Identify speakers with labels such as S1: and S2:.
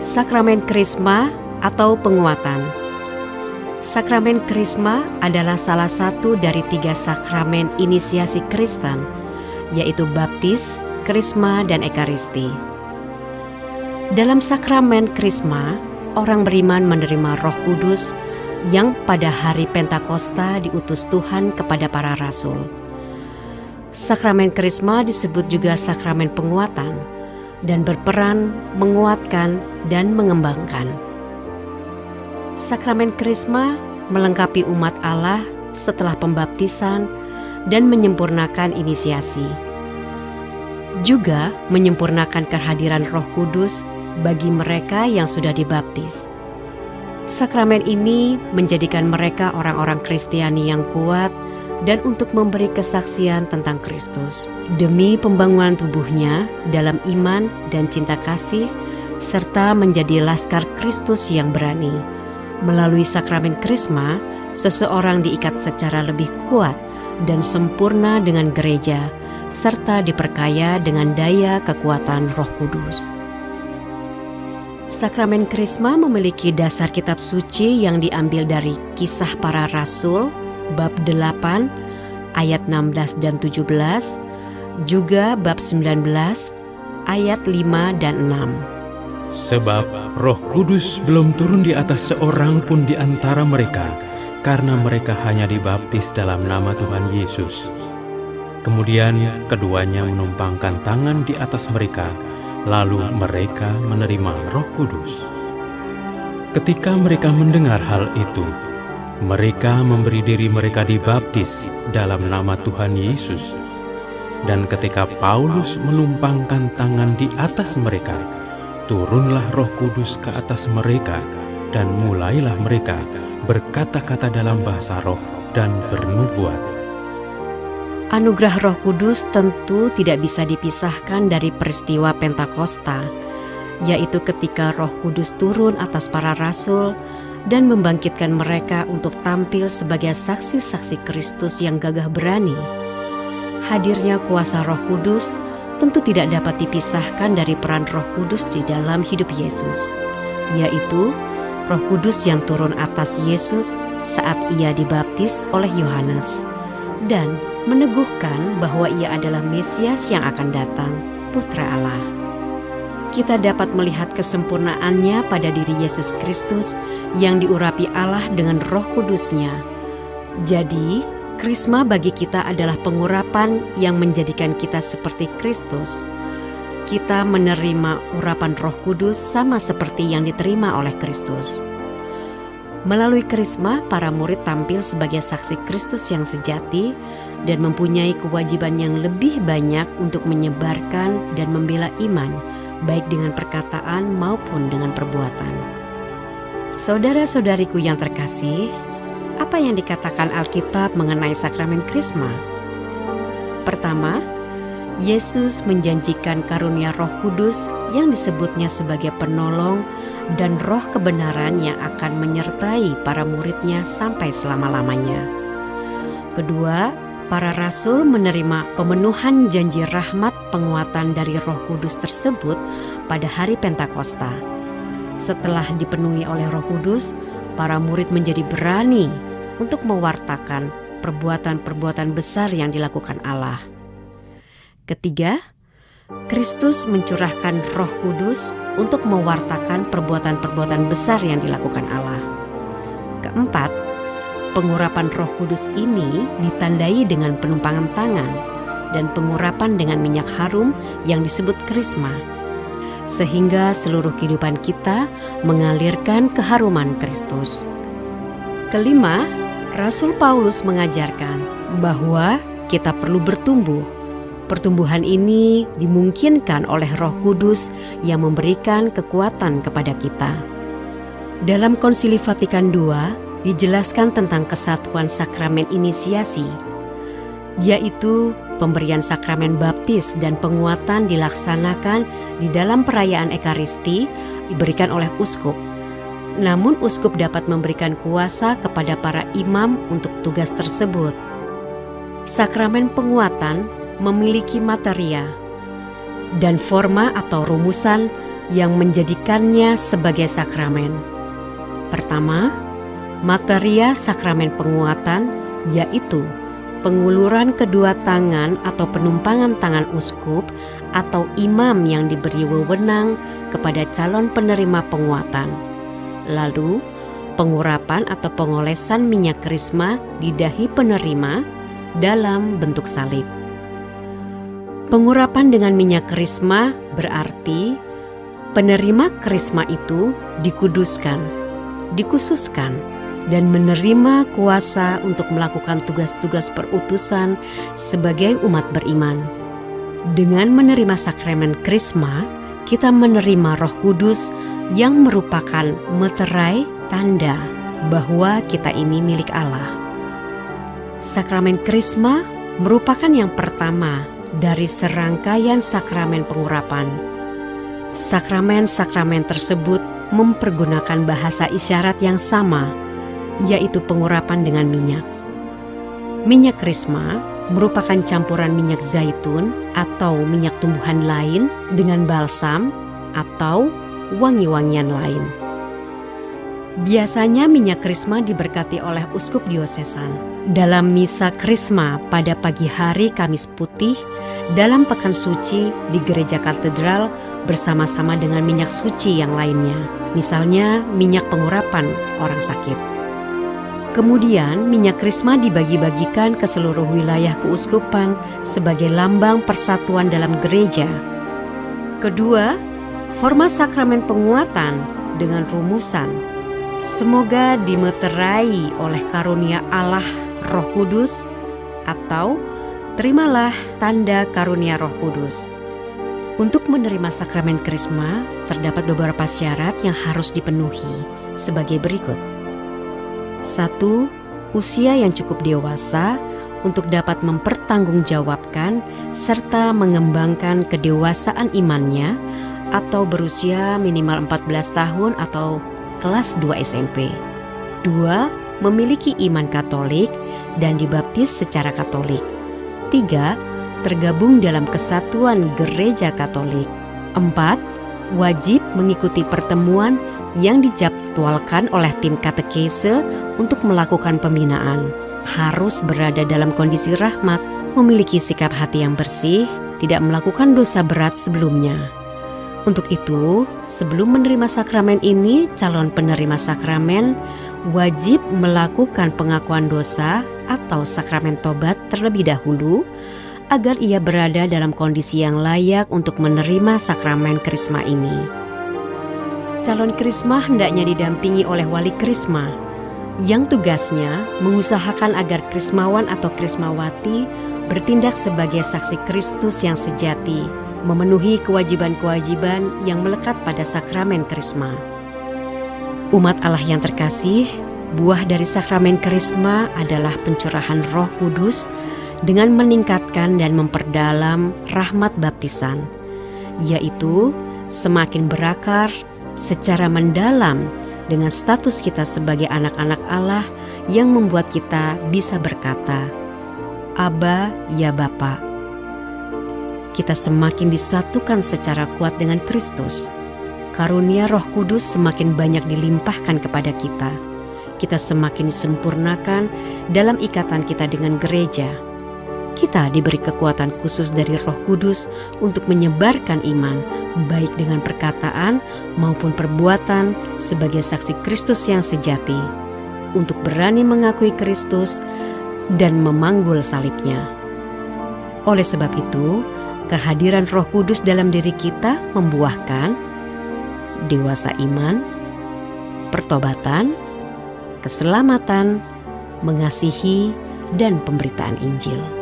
S1: Sakramen Krisma atau penguatan. Sakramen Krisma adalah salah satu dari 3 sakramen inisiasi Kristen, yaitu baptis, krisma, dan ekaristi. Dalam sakramen Krisma, orang beriman menerima Roh Kudus yang pada hari Pentakosta diutus Tuhan kepada para rasul. Sakramen Krisma disebut juga sakramen penguatan dan berperan menguatkan dan mengembangkan. Sakramen Krisma melengkapi umat Allah setelah pembaptisan dan menyempurnakan inisiasi. Juga menyempurnakan kehadiran Roh Kudus bagi mereka yang sudah dibaptis. Sakramen ini menjadikan mereka orang-orang Kristiani yang kuat dan untuk memberi kesaksian tentang Kristus demi pembangunan tubuhnya dalam iman dan cinta kasih, serta menjadi laskar Kristus yang berani. Melalui sakramen Krisma, seseorang diikat secara lebih kuat dan sempurna dengan gereja, serta diperkaya dengan daya kekuatan Roh Kudus. Sakramen Krisma memiliki dasar kitab suci yang diambil dari Kisah Para Rasul, bab 8, ayat 16 dan 17, juga bab 19, ayat 5 dan 6.
S2: Sebab Roh Kudus belum turun di atas seorang pun di antara mereka, karena mereka hanya dibaptis dalam nama Tuhan Yesus. Kemudian keduanya menumpangkan tangan di atas mereka, lalu mereka menerima Roh Kudus. Ketika mereka mendengar hal itu, mereka memberi diri mereka dibaptis dalam nama Tuhan Yesus. Dan ketika Paulus menumpangkan tangan di atas mereka, turunlah Roh Kudus ke atas mereka, dan mulailah mereka berkata-kata dalam bahasa roh dan bernubuat.
S1: Anugerah Roh Kudus tentu tidak bisa dipisahkan dari peristiwa Pentakosta, yaitu ketika Roh Kudus turun atas para rasul dan membangkitkan mereka untuk tampil sebagai saksi-saksi Kristus yang gagah berani. Hadirnya kuasa Roh Kudus tentu tidak dapat dipisahkan dari peran Roh Kudus di dalam hidup Yesus, yaitu Roh Kudus yang turun atas Yesus saat ia dibaptis oleh Yohanes dan meneguhkan bahwa ia adalah Mesias yang akan datang, Putra Allah. Kita dapat melihat kesempurnaannya pada diri Yesus Kristus yang diurapi Allah dengan Roh Kudus-Nya. Jadi, Krisma bagi kita adalah pengurapan yang menjadikan kita seperti Kristus. Kita menerima urapan Roh Kudus sama seperti yang diterima oleh Kristus. Melalui Krisma, para murid tampil sebagai saksi Kristus yang sejati dan mempunyai kewajiban yang lebih banyak untuk menyebarkan dan membela iman, baik dengan perkataan maupun dengan perbuatan. Saudara-saudariku yang terkasih, apa yang dikatakan Alkitab mengenai sakramen Krisma? Pertama, Yesus menjanjikan karunia Roh Kudus yang disebutnya sebagai penolong dan roh kebenaran yang akan menyertai para muridnya sampai selama-lamanya. Kedua, para rasul menerima pemenuhan janji rahmat penguatan dari Roh Kudus tersebut pada hari Pentakosta. Setelah dipenuhi oleh Roh Kudus, para murid menjadi berani untuk mewartakan perbuatan-perbuatan besar yang dilakukan Allah. Ketiga, Kristus mencurahkan Roh Kudus untuk mewartakan perbuatan-perbuatan besar yang dilakukan Allah. Keempat, pengurapan Roh Kudus ini ditandai dengan penumpangan tangan dan pengurapan dengan minyak harum yang disebut krisma, sehingga seluruh kehidupan kita mengalirkan keharuman Kristus. Kelima, Rasul Paulus mengajarkan bahwa kita perlu bertumbuh. Pertumbuhan ini dimungkinkan oleh Roh Kudus yang memberikan kekuatan kepada kita. Dalam Konsili Vatikan II dijelaskan tentang kesatuan sakramen inisiasi, yaitu pemberian sakramen baptis dan penguatan dilaksanakan di dalam perayaan Ekaristi diberikan oleh uskup. Namun uskup dapat memberikan kuasa kepada para imam untuk tugas tersebut. Sakramen penguatan memiliki materia dan forma atau rumusan yang menjadikannya sebagai sakramen. Pertama, materia sakramen penguatan, yaitu penguluran kedua tangan atau penumpangan tangan uskup atau imam yang diberi wewenang kepada calon penerima penguatan. Lalu, pengurapan atau pengolesan minyak krisma di dahi penerima dalam bentuk salib. Pengurapan dengan minyak krisma berarti penerima krisma itu dikuduskan, dikhususkan, dan menerima kuasa untuk melakukan tugas-tugas perutusan sebagai umat beriman. Dengan menerima sakramen krisma, kita menerima Roh Kudus yang merupakan meterai tanda bahwa kita ini milik Allah. Sakramen krisma merupakan yang pertama dari serangkaian sakramen pengurapan. Sakramen-sakramen tersebut mempergunakan bahasa isyarat yang sama, yaitu pengurapan dengan minyak. Minyak krisma merupakan campuran minyak zaitun atau minyak tumbuhan lain dengan balsam atau wangi-wangian lain. Biasanya minyak krisma diberkati oleh uskup diosesan. Dalam misa krisma pada pagi hari Kamis Putih dalam Pekan Suci di Gereja Katedral bersama-sama dengan minyak suci yang lainnya, misalnya minyak pengurapan orang sakit. Kemudian minyak krisma dibagi-bagikan ke seluruh wilayah keuskupan sebagai lambang persatuan dalam gereja. Kedua, forma sakramen penguatan dengan rumusan, semoga dimeterai oleh karunia Allah Roh Kudus, atau terimalah tanda karunia Roh Kudus. Untuk menerima sakramen krisma, terdapat beberapa syarat yang harus dipenuhi sebagai berikut. 1. Usia yang cukup dewasa untuk dapat mempertanggungjawabkan serta mengembangkan kedewasaan imannya atau berusia minimal 14 tahun atau kelas 2 SMP. 2. Memiliki iman Katolik dan dibaptis secara Katolik. 3. Tergabung dalam kesatuan gereja Katolik. 4. Wajib mengikuti pertemuan yang dijadwalkan oleh tim katekese untuk melakukan pembinaan. Harus berada dalam kondisi rahmat, memiliki sikap hati yang bersih, tidak melakukan dosa berat sebelumnya. Untuk itu, sebelum menerima sakramen ini, calon penerima sakramen wajib melakukan pengakuan dosa atau sakramen tobat terlebih dahulu agar ia berada dalam kondisi yang layak untuk menerima sakramen krisma ini. Calon krisma hendaknya didampingi oleh wali krisma yang tugasnya mengusahakan agar krismawan atau krismawati bertindak sebagai saksi Kristus yang sejati, memenuhi kewajiban-kewajiban yang melekat pada sakramen krisma. Umat Allah yang terkasih, buah dari sakramen krisma adalah pencurahan Roh Kudus dengan meningkatkan dan memperdalam rahmat baptisan, yaitu semakin berakar secara mendalam dengan status kita sebagai anak-anak Allah yang membuat kita bisa berkata, Aba, ya Bapa. Kita semakin disatukan secara kuat dengan Kristus. Karunia Roh Kudus semakin banyak dilimpahkan kepada kita. Kita semakin disempurnakan dalam ikatan kita dengan gereja. Kita diberi kekuatan khusus dari Roh Kudus untuk menyebarkan iman, baik dengan perkataan maupun perbuatan sebagai saksi Kristus yang sejati, untuk berani mengakui Kristus dan memanggul salibnya. Oleh sebab itu, kehadiran Roh Kudus dalam diri kita membuahkan dewasa iman, pertobatan, keselamatan, mengasihi, dan pemberitaan Injil.